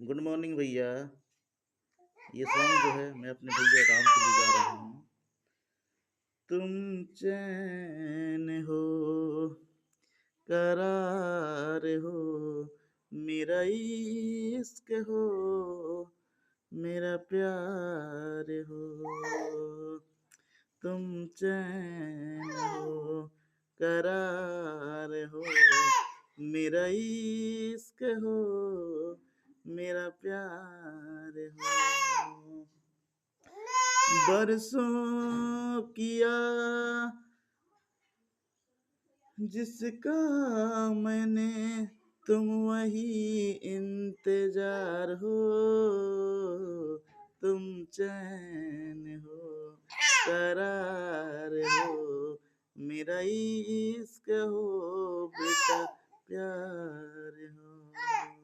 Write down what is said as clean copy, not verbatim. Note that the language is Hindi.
गुड मॉर्निंग भैया। ये सॉन्ग जो है मैं अपने भैया राम के लिए गा रहा हूँ। तुम चैन हो, करार हो, मेरा इश्क हो, मेरा प्यार हो। तुम चैन हो, करार हो, मेरा इश्क हो, मेरा प्यार हो। बरसों किया जिसका मैंने, तुम वही इंतजार हो। तुम चैन हो, करार हो, मेरा इश्क हो, बेटा प्यार हो।